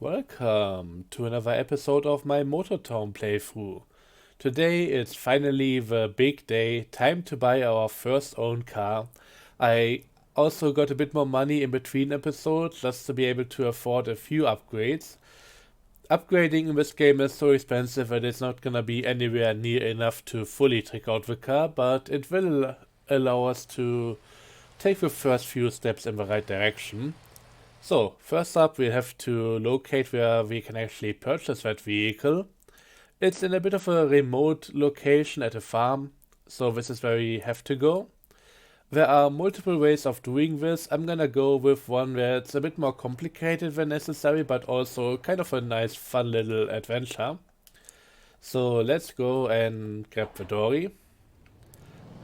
Welcome to another episode of my Motortown playthrough. Today it's finally the big day, time to buy our first own car. I also got a bit more money in between episodes just to be able to afford a few upgrades. Upgrading in this game is so expensive that it's not gonna be anywhere near enough to fully trick out the car, but it will allow us to take the first few steps in the right direction. So, first up, we have to locate where we can actually purchase that vehicle. It's in a bit of a remote location at a farm, so this is where we have to go. There are multiple ways of doing this. I'm gonna go with one where it's a bit more complicated than necessary, but also kind of a nice, fun little adventure. So let's go and grab the dory.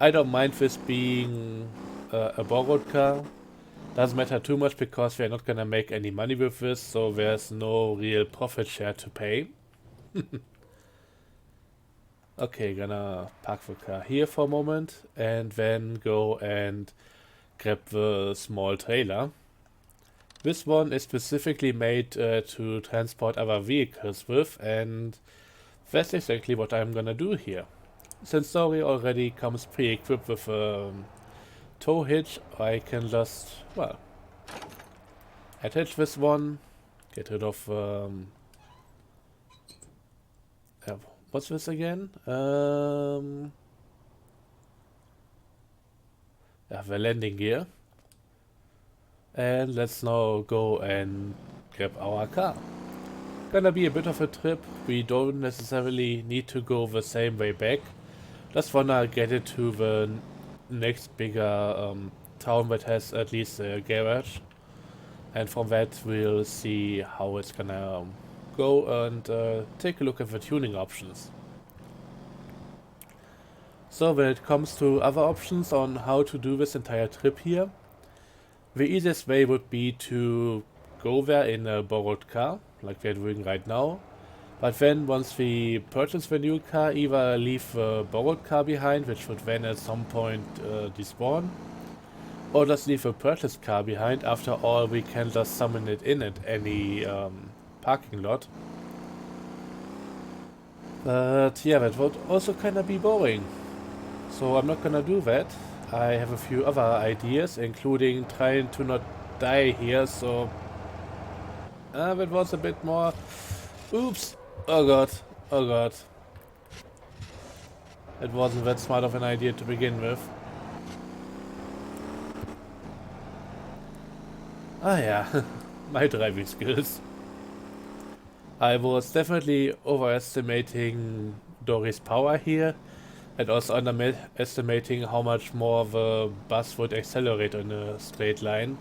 I don't mind this being a borrowed car. Doesn't matter too much because we're not gonna make any money with this, so there's no real profit share to pay. Okay, gonna park the car here for a moment and then go and grab the small trailer. This one is specifically made to transport other vehicles with, and that's exactly what I'm gonna do here. Since Dory already comes pre-equipped with a tow hitch, I can just, well, attach this one, get rid of, yeah, what's this again? Yeah, the landing gear. And let's now go and grab our car. Gonna be a bit of a trip. We don't necessarily need to go the same way back. Just wanna get it to the next bigger town that has at least a garage. And from that we'll see how it's gonna go and take a look at the tuning options. So when it comes to other options on how to do this entire trip here, the easiest way would be to go there in a borrowed car, like we're doing right now. But then once we purchase the new car, either leave the borrowed car behind, which would then at some point despawn, or just leave the purchased car behind. After all, we can just summon it in at any parking lot. But yeah, that would also kinda be boring. So I'm not gonna do that. I have a few other ideas, including trying to not die here, so that was a bit more. Oops! Oh god, oh god. It wasn't that smart of an idea to begin with. Ah yeah, my driving skills. I was definitely overestimating Dory's power here, and also underestimating how much more the bus would accelerate on a straight line.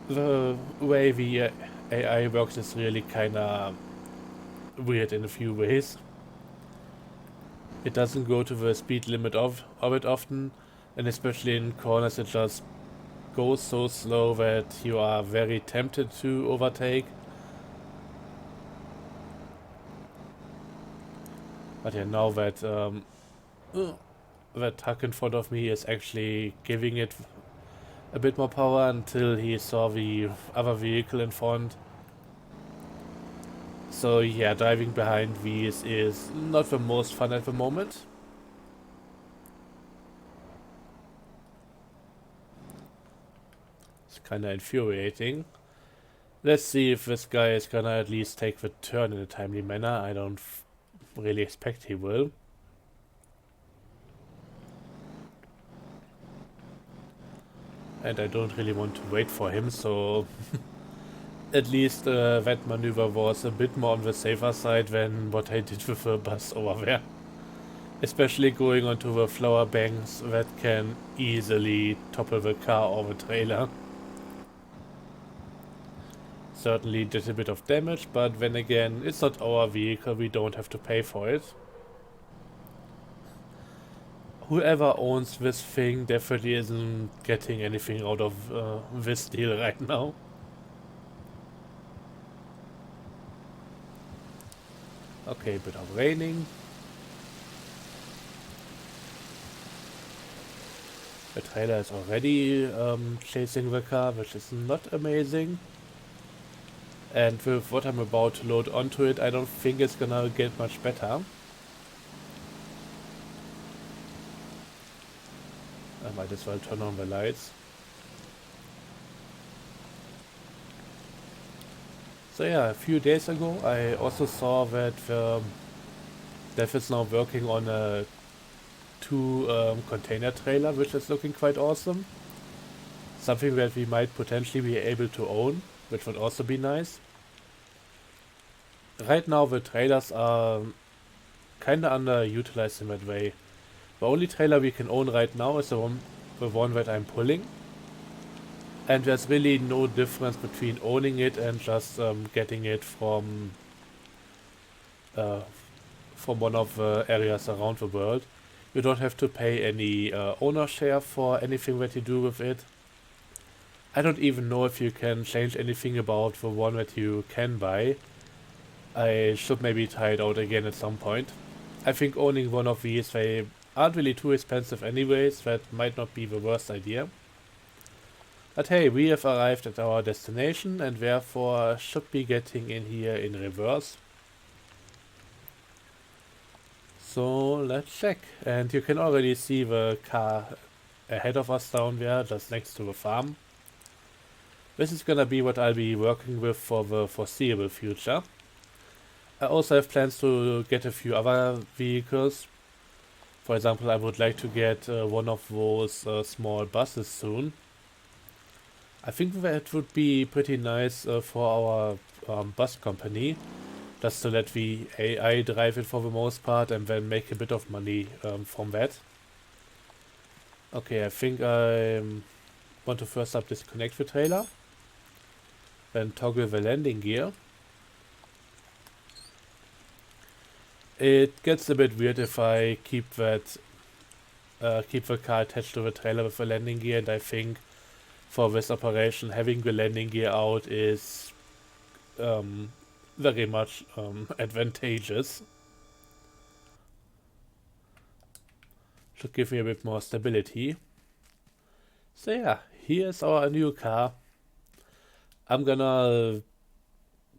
The way the AI works is really kinda weird in a few ways. It doesn't go to the speed limit of it often, and especially in corners it just goes so slow that you are very tempted to overtake. But yeah, now that that truck in front of me is actually giving it a bit more power until he saw the other vehicle in front. So yeah, driving behind these is not the most fun at the moment. It's kinda infuriating. Let's see if this guy is gonna at least take the turn in a timely manner. I don't really expect he will. And I don't really want to wait for him, so at least that maneuver was a bit more on the safer side than what I did with the bus over there. Especially going onto the flower banks that can easily topple the car or the trailer. Certainly did a bit of damage, but then again, it's not our vehicle, we don't have to pay for it. Whoever owns this thing definitely isn't getting anything out of this deal right now. Okay, bit of raining. The trailer is already chasing the car, which is not amazing. And with what I'm about to load onto it, I don't think it's gonna get much better. I might as well turn on the lights. So yeah, a few days ago I also saw that Dev is now working on a two container trailer, which is looking quite awesome. Something that we might potentially be able to own, which would also be nice. Right now the trailers are kinda underutilized in that way. The only trailer we can own right now is the one that I'm pulling. And there's really no difference between owning it and just getting it uh, from one of the areas around the world. You don't have to pay any owner share for anything that you do with it. I don't even know if you can change anything about the one that you can buy. I should maybe try it out again at some point. I think owning one of these, they aren't really too expensive anyways, that might not be the worst idea. But hey, we have arrived at our destination and therefore should be getting in here in reverse. So let's check. And you can already see the car ahead of us down there, just next to the farm. This is gonna be what I'll be working with for the foreseeable future. I also have plans to get a few other vehicles. For example, I would like to get one of those small buses soon. I think that would be pretty nice for our bus company, just to let the AI drive it for the most part and then make a bit of money from that. Okay, I think I want to first up disconnect the trailer, then toggle the landing gear. It gets a bit weird if I keep the car attached to the trailer with the landing gear, and I think for this operation having the landing gear out is very much advantageous. Should give me a bit more stability. So yeah, here's our new car. I'm gonna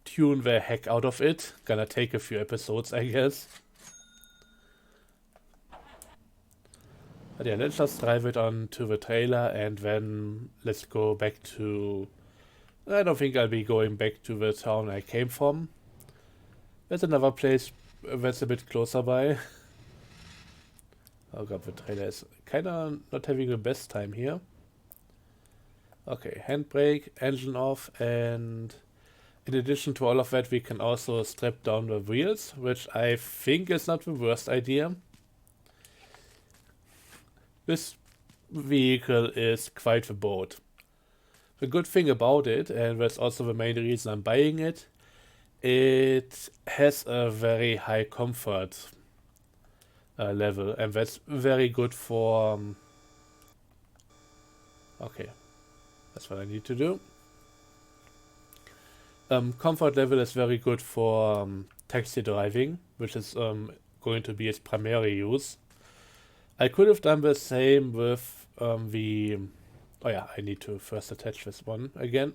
tune the heck out of it. Gonna take a few episodes, I guess. But yeah, let's just drive it onto the trailer and then let's go back to... I don't think I'll be going back to the town I came from. There's another place that's a bit closer by. Oh god, the trailer is kinda not having the best time here. Okay, handbrake, engine off, and in addition to all of that we can also strip down the wheels, which I think is not the worst idea. This vehicle is quite the boat. The good thing about it, and that's also the main reason I'm buying it, it has a very high comfort level, and that's very good for... okay, that's what I need to do. Comfort level is very good for taxi driving, which is going to be its primary use. I could have done the same with the... oh yeah, I need to first attach this one again.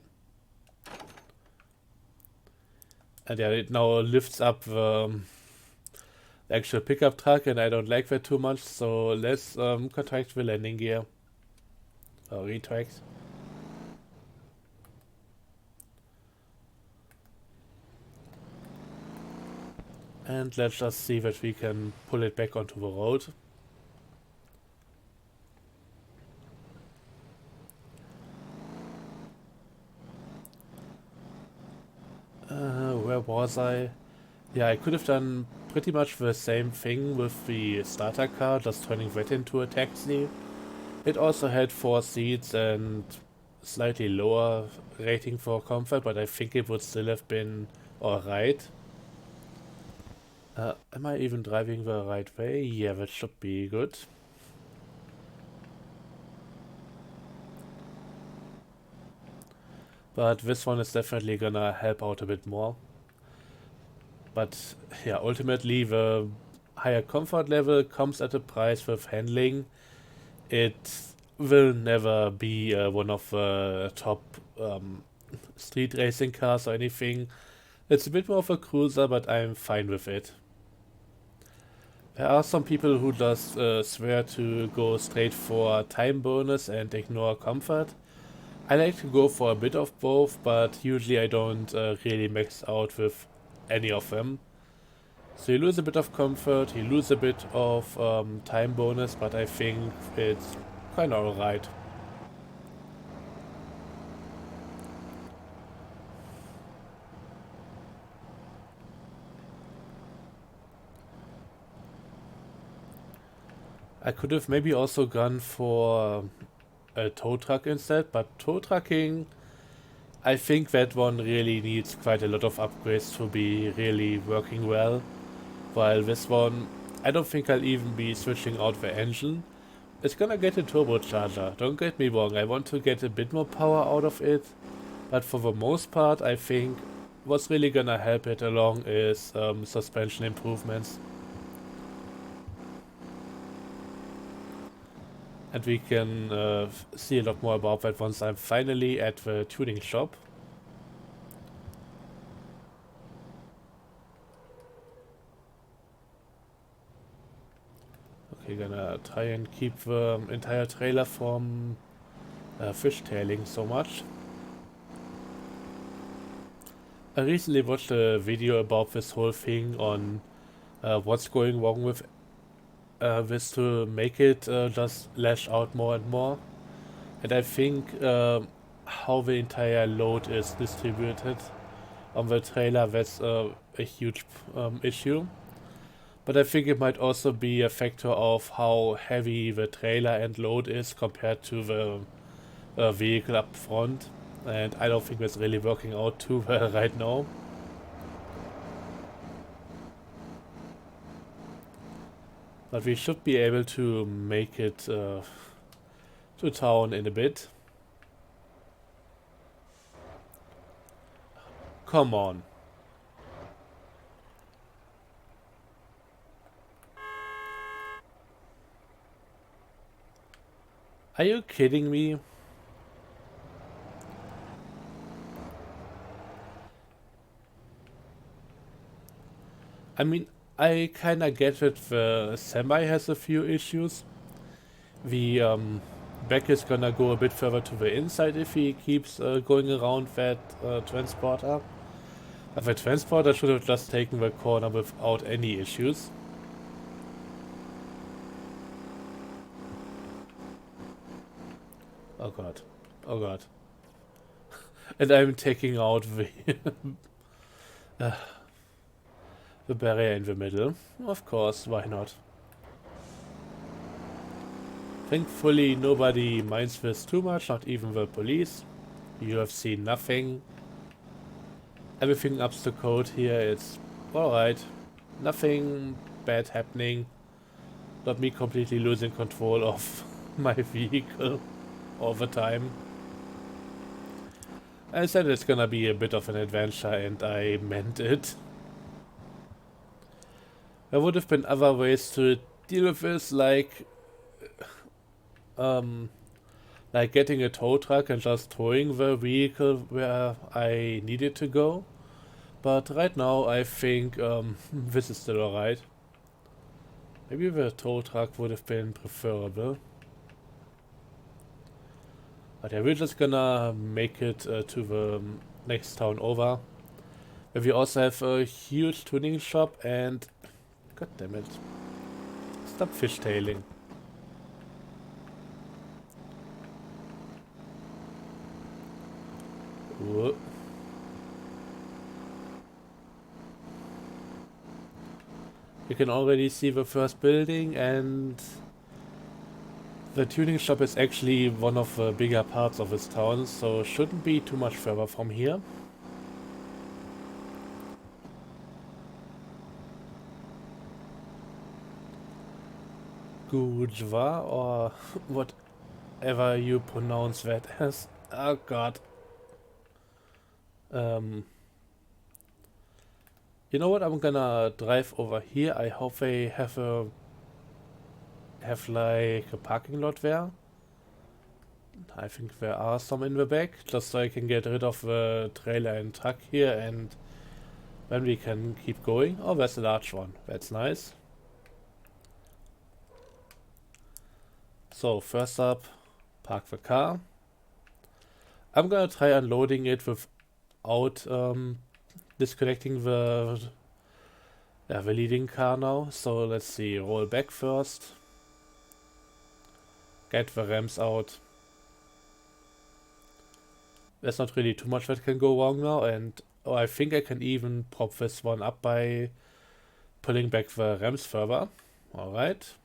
And yeah, it now lifts up the actual pickup truck, and I don't like that too much, so let's contract the landing gear. Or retract. And let's just see that we can pull it back onto the road. Where was I? Yeah, I could have done pretty much the same thing with the starter car, just turning that into a taxi. It also had 4 seats and slightly lower rating for comfort, but I think it would still have been alright. Am I even driving the right way? Yeah, that should be good. But this one is definitely gonna help out a bit more. But yeah, ultimately the higher comfort level comes at a price with handling. It will never be one of the top street racing cars or anything. It's a bit more of a cruiser, but I'm fine with it. There are some people who just swear to go straight for time bonus and ignore comfort. I like to go for a bit of both, but usually I don't really max out with any of them. So you lose a bit of comfort, you lose a bit of time bonus, but I think it's kinda alright. I could have maybe also gone for a tow truck instead, but tow trucking, I think that one really needs quite a lot of upgrades to be really working well. While this one, I don't think I'll even be switching out the engine. It's gonna get a turbocharger, don't get me wrong, I want to get a bit more power out of it, but for the most part I think what's really gonna help it along is suspension improvements. And we can see a lot more about that once I'm finally at the tuning shop. Okay, gonna try and keep the entire trailer from fishtailing so much. I recently watched a video about this whole thing on what's going wrong with this to make it just lash out more and more. And I think how the entire load is distributed on the trailer, that's a huge issue. But I think it might also be a factor of how heavy the trailer and load is compared to the vehicle up front. And I don't think that's really working out too well right now. But we should be able to make it to town in a bit. Come on. Are you kidding me? I mean, I kinda get that the semi has a few issues. The back is gonna go a bit further to the inside if he keeps going around that transporter. But the transporter should have just taken the corner without any issues. Oh god. Oh god. And I'm taking out uh, the barrier in the middle. Of course, why not? Thankfully, nobody minds this too much, not even the police. You have seen nothing. Everything ups to code here, it's alright. Nothing bad happening. Not me completely losing control of my vehicle all the time. I said it's gonna be a bit of an adventure and I meant it. There would have been other ways to deal with this, um, like getting a tow truck and just towing the vehicle where I need it to go. But right now I think this is still alright. Maybe the tow truck would have been preferable. But yeah, we're just gonna make it to the next town over. Where we also have a huge tuning shop and... God damn it. Stop fishtailing. Whoa. You can already see the first building, and the tuning shop is actually one of the bigger parts of this town, so shouldn't be too much further from here. Gujva, or whatever you pronounce that as. Oh god. You know what? I'm gonna drive over here. I hope they have like a parking lot there. I think there are some in the back, just so I can get rid of the trailer and truck here, and then we can keep going. Oh, there's a large one. That's nice. So first up, park the car. I'm gonna try unloading it without disconnecting the leading car now. So let's see, roll back first. Get the ramps out. There's not really too much that can go wrong now, and I think I can even prop this one up by pulling back the ramps further. Alright.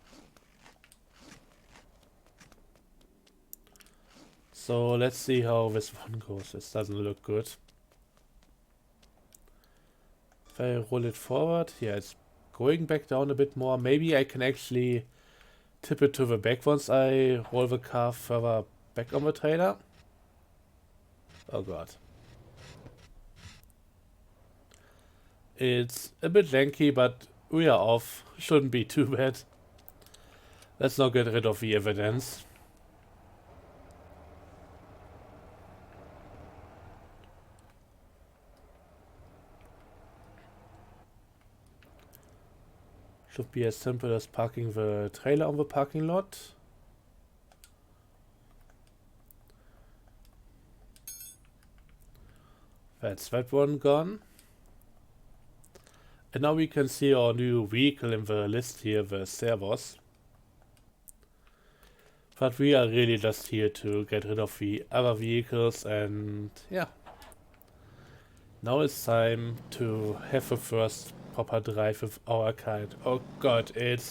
So let's see how this one goes. This doesn't look good. If I roll it forward, yeah, it's going back down a bit more. Maybe I can actually tip it to the back once I roll the car further back on the trailer. Oh god. It's a bit lanky, but we are off. Shouldn't be too bad. Let's now get rid of the evidence. Should be as simple as parking the trailer on the parking lot. That's that one gone. And now we can see our new vehicle in the list here, the Servos. But we are really just here to get rid of the other vehicles, and yeah. Now it's time to have the first proper drive with our kind. Oh god, it's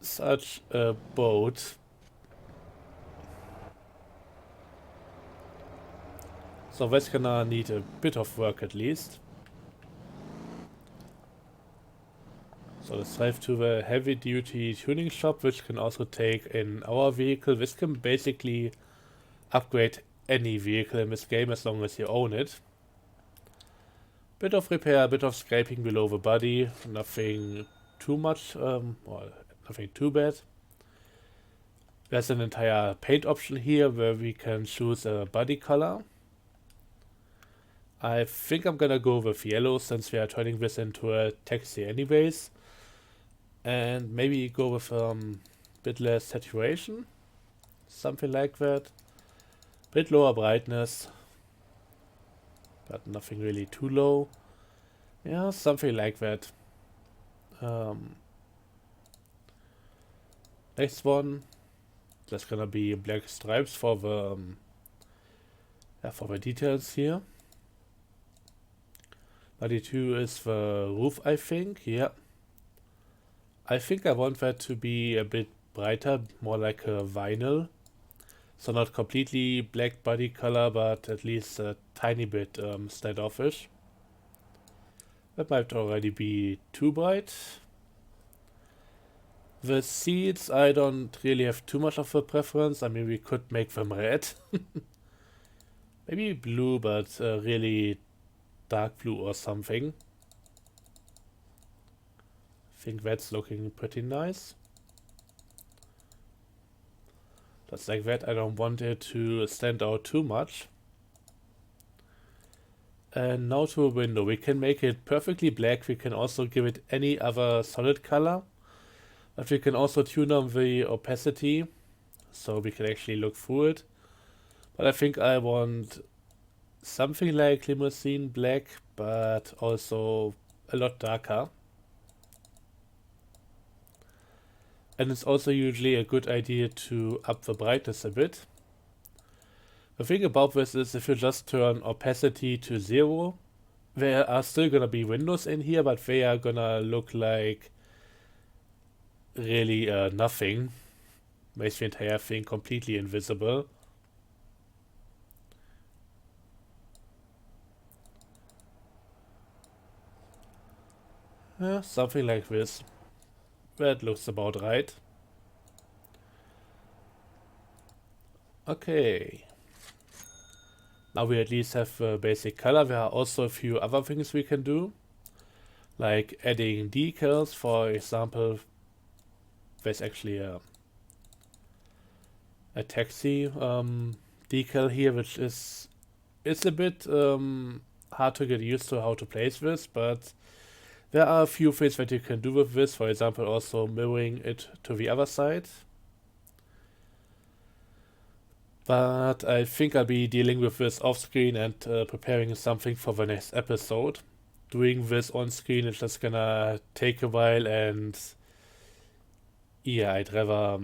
such a boat. So that's gonna need a bit of work at least. So let's drive to the heavy duty tuning shop, which can also take in our vehicle. This can basically upgrade any vehicle in this game as long as you own it. Bit of repair, a bit of scraping below the body, nothing too much, well, nothing too bad. There's an entire paint option here where we can choose a body color. I think I'm gonna go with yellow since we are turning this into a taxi anyways. And maybe go with bit less saturation, something like that. Bit lower brightness, but nothing really too low. Yeah, something like that. Next one, that's gonna be black stripes for the details here. 92 is the roof, I think. Yeah. I think I want that to be a bit brighter, more like a vinyl. So not completely black body color, but at least a tiny bit standoffish. That might already be too bright. The seats, I don't really have too much of a preference. I mean, we could make them red. Maybe blue, but really dark blue or something. I think that's looking pretty nice. Just like that, I don't want it to stand out too much. And now to a window. We can make it perfectly black. We can also give it any other solid color. But we can also tune on the opacity, so we can actually look through it. But I think I want something like limousine black, but also a lot darker. And it's also usually a good idea to up the brightness a bit. The thing about this is if you just turn opacity to 0, there are still gonna be windows in here, but they are gonna look like really nothing. Makes the entire thing completely invisible. Yeah, something like this. That looks about right. Okay. Now we at least have a basic color. There are also a few other things we can do. Like adding decals, for example. There's actually a a taxi decal here, which is it's a bit hard to get used to how to place this, but there are a few things that you can do with this. For example, also mirroring it to the other side. But I think I'll be dealing with this off screen and preparing something for the next episode. Doing this on screen is just gonna take a while, and yeah, I'd rather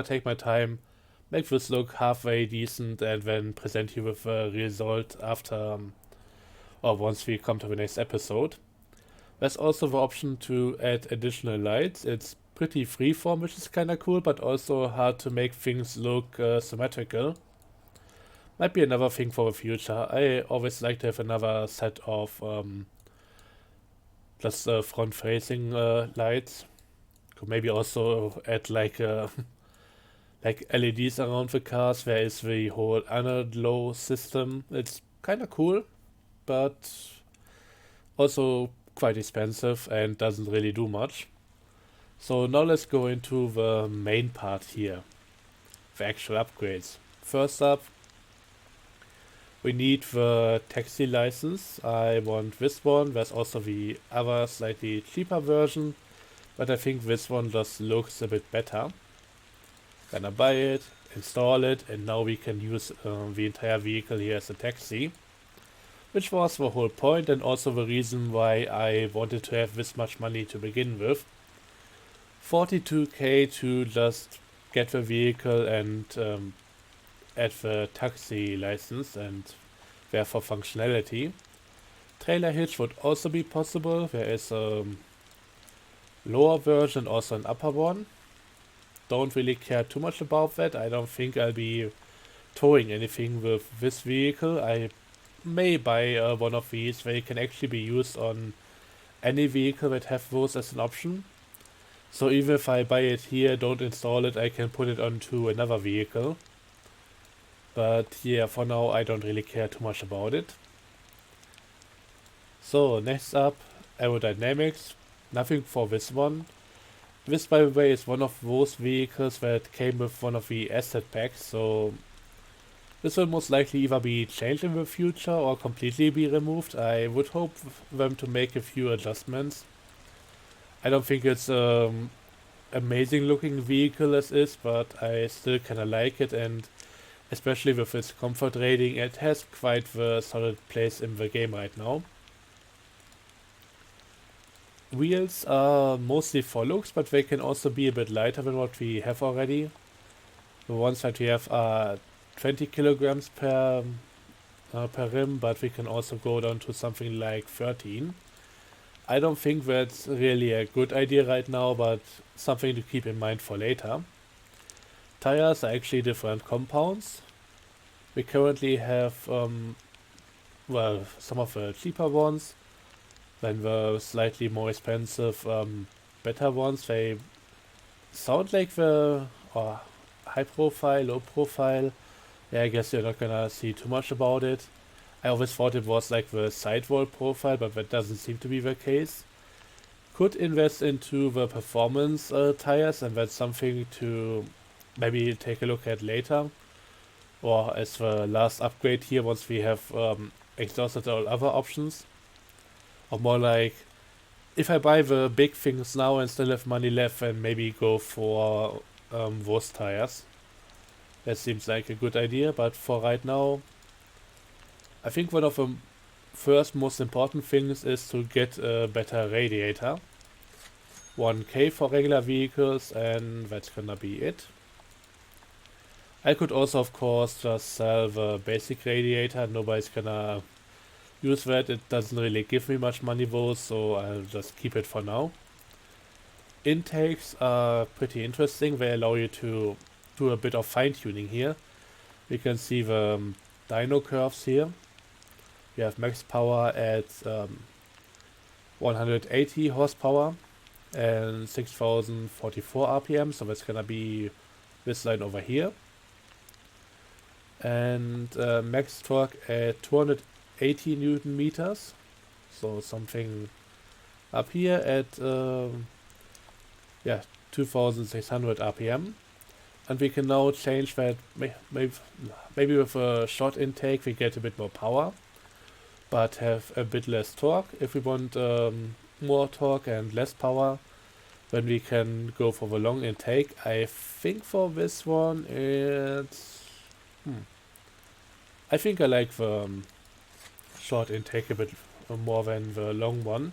take my time, make this look halfway decent, and then present you with the result after or once we come to the next episode. There's also the option to add additional lights. It's pretty freeform, which is kinda cool, but also hard to make things look symmetrical. Might be another thing for the future. I always like to have another set of just front-facing lights. Could maybe also add like like LEDs around the cars. There is the whole underglow system. It's kind of cool, but also quite expensive and doesn't really do much. So now let's go into the main part here, the actual upgrades. First up, we need the taxi license. I want this one. There's also the other slightly cheaper version, but I think this one just looks a bit better. Gonna buy it, install it, and now we can use the entire vehicle here as a taxi, which was the whole point and also the reason why I wanted to have this much money to begin with. 42k to just get the vehicle and add the taxi license and therefore functionality. Trailer hitch would also be possible. There is a lower version, also an upper one. Don't really care too much about that. I don't think I'll be towing anything with this vehicle. I may buy one of these. They can actually be used on any vehicle that have those as an option. So even if I buy it here, don't install it, I can put it onto another vehicle. But yeah, for now I don't really care too much about it. So next up, aerodynamics. Nothing for this one. This, by the way, is one of those vehicles that came with one of the asset packs, so this will most likely either be changed in the future or completely be removed. I would hope them to make a few adjustments. I don't think it's amazing looking vehicle as is, but I still kinda like it, and especially with its comfort rating, it has quite the solid place in the game right now. Wheels are mostly for looks, but they can also be a bit lighter than what we have already. The ones that we have are 20 kilograms per rim, but we can also go down to something like 13. I don't think that's really a good idea right now, but something to keep in mind for later. Tires are actually different compounds. We currently have, well, some of the cheaper ones, then the slightly more expensive, better ones. They sound like the high profile, low profile. Yeah, I guess you're not gonna see too much about it. I always thought it was like the sidewall profile, but that doesn't seem to be the case. Could invest into the performance tires, and that's something to maybe take a look at later. Or as the last upgrade here, once we have exhausted all other options. Or more like, if I buy the big things now and still have money left, then maybe go for those tires. That seems like a good idea, but for right now, I think one of the first most important things is to get a better radiator. 1k for regular vehicles, and that's gonna be it. I could also, of course, just sell the basic radiator. Nobody's gonna use that. It doesn't really give me much money though, so I'll just keep it for now. Intakes are pretty interesting. They allow you to do a bit of fine-tuning here. You can see the dyno curves here. We have max power at 180 horsepower and 6044 RPM, so that's gonna be this line over here. And max torque at 280 Newton meters, so something up here at 2600 RPM. And we can now change that. Maybe with a short intake we get a bit more power, but have a bit less torque. If we want more torque and less power, then we can go for the long intake. I think for this one it's... I think I like the short intake a bit more than the long one.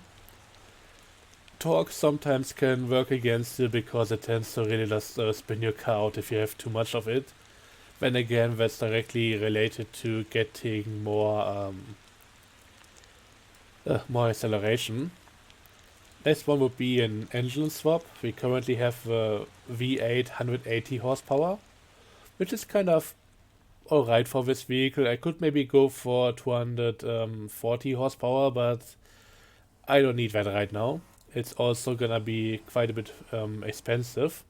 Torque sometimes can work against you because it tends to really just spin your car out if you have too much of it. Then again, that's directly related to getting more acceleration. Next one would be an engine swap. We currently have the V8 180 horsepower, which is kind of alright for this vehicle. I could maybe go for 240 horsepower, but I don't need that right now. It's also gonna be quite a bit expensive.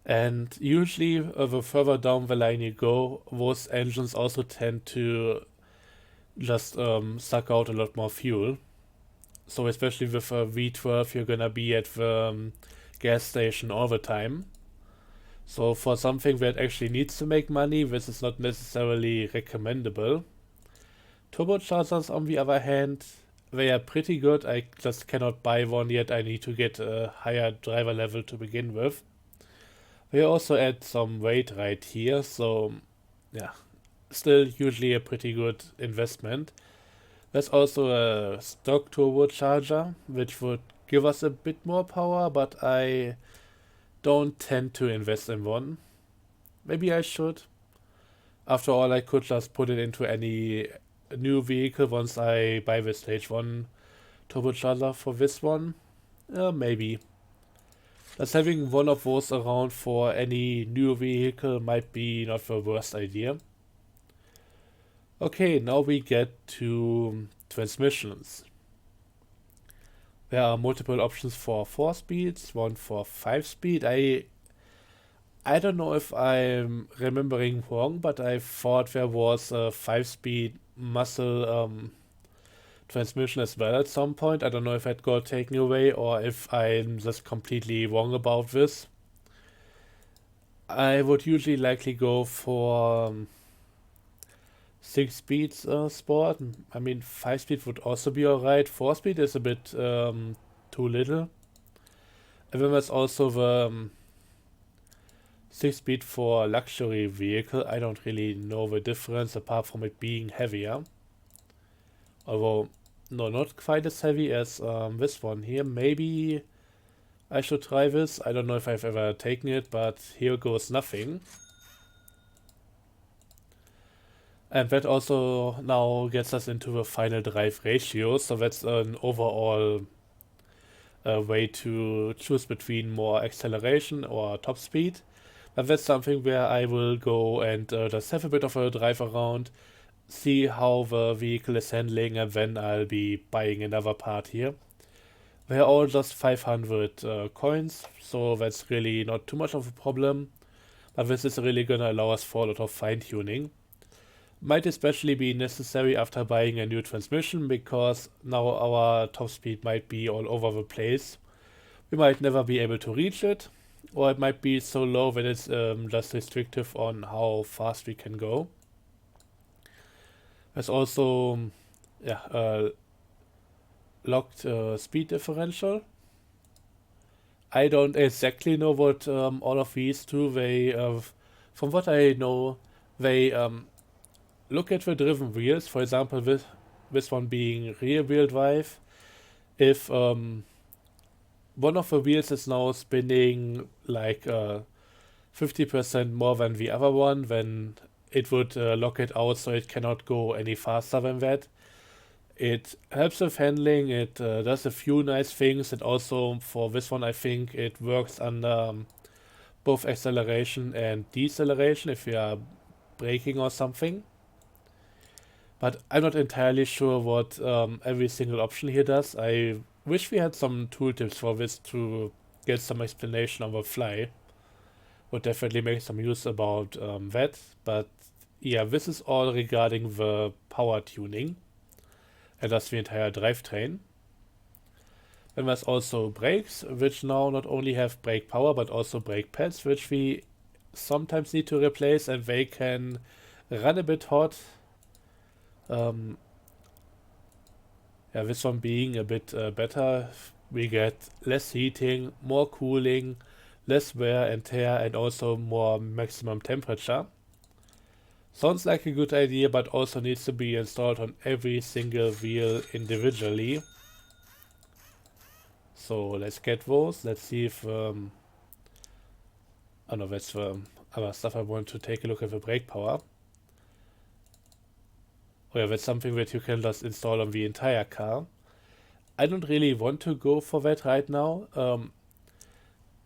And usually, the further down the line you go, those engines also tend to just suck out a lot more fuel. So especially with a V12, you're gonna be at the gas station all the time. So for something that actually needs to make money, this is not necessarily recommendable. Turbochargers, on the other hand, they are pretty good. I just cannot buy one yet. I need to get a higher driver level to begin with. We also add some weight right here, so yeah, still usually a pretty good investment. There's also a stock turbocharger, which would give us a bit more power, but I don't tend to invest in one. Maybe I should. After all, I could just put it into any new vehicle once I buy the stage 1 turbocharger for this one. Maybe. Just having one of those around for any new vehicle might be not the worst idea. Okay, now we get to transmissions. There are multiple options for 4 speeds, one for 5 speed. I don't know if I'm remembering wrong, but I thought there was a 5-speed muscle transmission as well at some point. I don't know if that got taken away or if I'm just completely wrong about this. I would usually likely go for 6 speeds sport. I mean, 5 speed would also be alright. 4 speed is a bit too little. And then there's also the 6 speed for luxury vehicle. I don't really know the difference apart from it being heavier. Although, no, not quite as heavy as this one here. Maybe I should try this. I don't know if I've ever taken it, but here goes nothing. And that also now gets us into the final drive ratio. So that's an overall way to choose between more acceleration or top speed. But that's something where I will go and just have a bit of a drive around, see how the vehicle is handling, and then I'll be buying another part here. They're all just 500 coins, so that's really not too much of a problem. But this is really gonna allow us for a lot of fine-tuning. Might especially be necessary after buying a new transmission, because now our top speed might be all over the place. We might never be able to reach it, or it might be so low that it's just restrictive on how fast we can go. There's also locked speed differential. I don't exactly know what all of these do. They, from what I know, they look at the driven wheels. For example, this one being rear wheel drive. If one of the wheels is now spinning like 50% more than the other one, then it would lock it out so it cannot go any faster than that. It helps with handling, it does a few nice things, and also for this one I think it works under both acceleration and deceleration if you are braking or something. But I'm not entirely sure what every single option here does. I wish we had some tooltips for this to get some explanation on the fly. Would definitely make some use about that. But yeah, this is all regarding the power tuning. And that's the entire drivetrain. Then there's also brakes, which now not only have brake power but also brake pads, which we sometimes need to replace, and they can run a bit hot. Yeah, this one being a bit better, we get less heating, more cooling, less wear and tear, and also more maximum temperature. Sounds like a good idea, but also needs to be installed on every single wheel individually. So let's get those. Let's see if oh no, that's the other stuff. I want to take a look at the brake power. Oh yeah, that's something that you can just install on the entire car. I don't really want to go for that right now.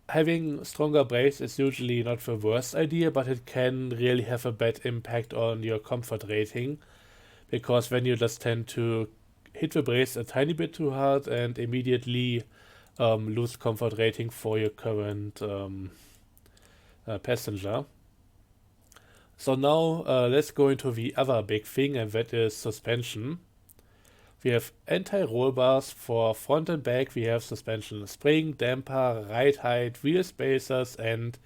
Having stronger brakes is usually not the worst idea, but it can really have a bad impact on your comfort rating, because then you just tend to hit the brakes a tiny bit too hard and immediately lose comfort rating for your current passenger. So now let's go into the other big thing, and that is suspension. We have anti-roll bars for front and back. We have suspension spring, damper, ride height, wheel spacers, and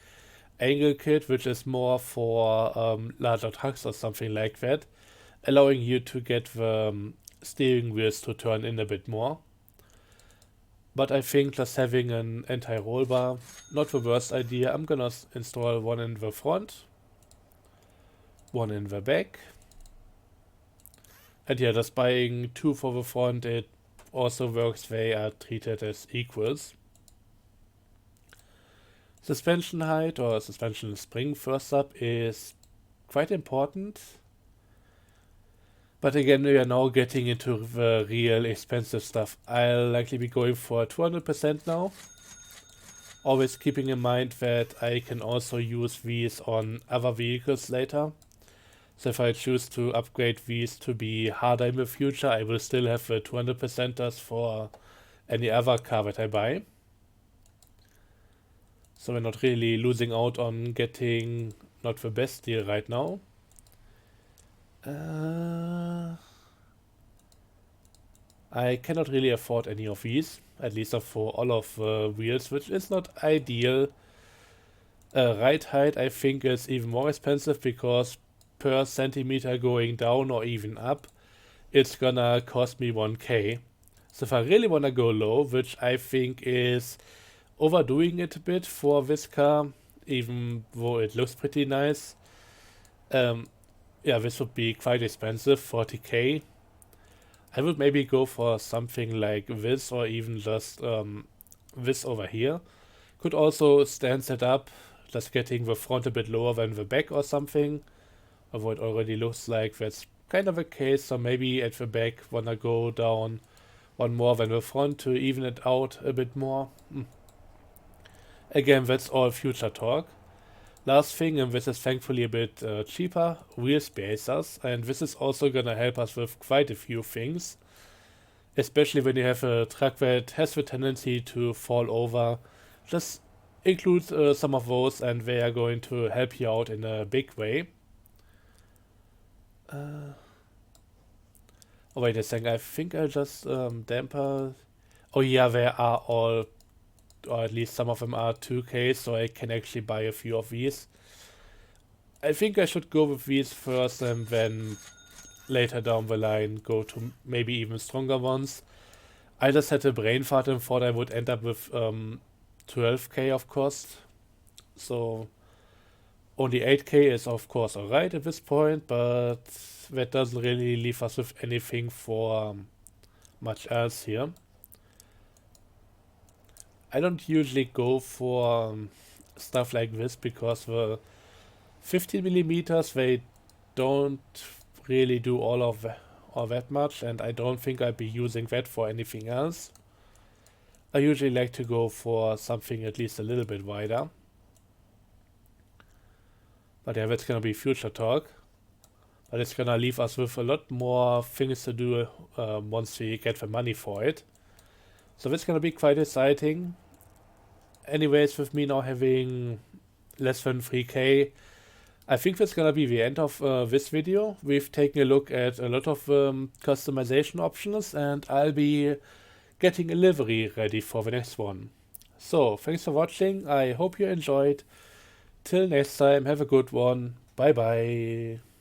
angle kit, which is more for larger trucks or something like that, allowing you to get the steering wheels to turn in a bit more. But I think just having an anti-roll bar, not the worst idea. I'm gonna install one in the front, one in the back. And yeah, just buying two for the front, it also works. They are treated as equals. Suspension height or suspension spring first up is quite important. But again, we are now getting into the real expensive stuff. I'll likely be going for 200% now. Always keeping in mind that I can also use these on other vehicles later. So if I choose to upgrade these to be harder in the future, I will still have the 200%ers for any other car that I buy. So we're not really losing out on getting not the best deal right now. I cannot really afford any of these, at least not for all of the wheels, which is not ideal. Ride height I think is even more expensive, because per centimeter going down or even up, it's gonna cost me 1k. So if I really wanna go low, which I think is overdoing it a bit for this car, even though it looks pretty nice, yeah, this would be quite expensive, 40k. I would maybe go for something like this, or even just this over here. Could also stand set up, just getting the front a bit lower than the back or something. Although it already looks like that's kind of a case, so maybe at the back wanna go down one more than the front to even it out a bit more. Again, that's all future talk. Last thing, and this is thankfully a bit cheaper, wheel spacers, and this is also gonna help us with quite a few things, especially when you have a truck that has the tendency to fall over. Just include some of those, and they are going to help you out in a big way. Oh wait a second, I think I just damper. Oh yeah, they are all, or at least some of them are 2k, so I can actually buy a few of these. I think I should go with these first, and then later down the line go to maybe even stronger ones. I just had a brain fart and thought I would end up with 12k of cost. So only 8k is of course alright at this point, but that doesn't really leave us with anything for much else here. I don't usually go for stuff like this, because the 15 millimeters, they don't really do all that much, and I don't think I'll be using that for anything else. I usually like to go for something at least a little bit wider. But yeah, that's gonna be future talk. But it's gonna leave us with a lot more things to do once we get the money for it. So that's gonna be quite exciting. Anyways, with me now having less than 3k, I think that's gonna be the end of this video. We've taken a look at a lot of customization options, and I'll be getting a livery ready for the next one. So, thanks for watching. I hope you enjoyed. Till next time, have a good one. Bye bye.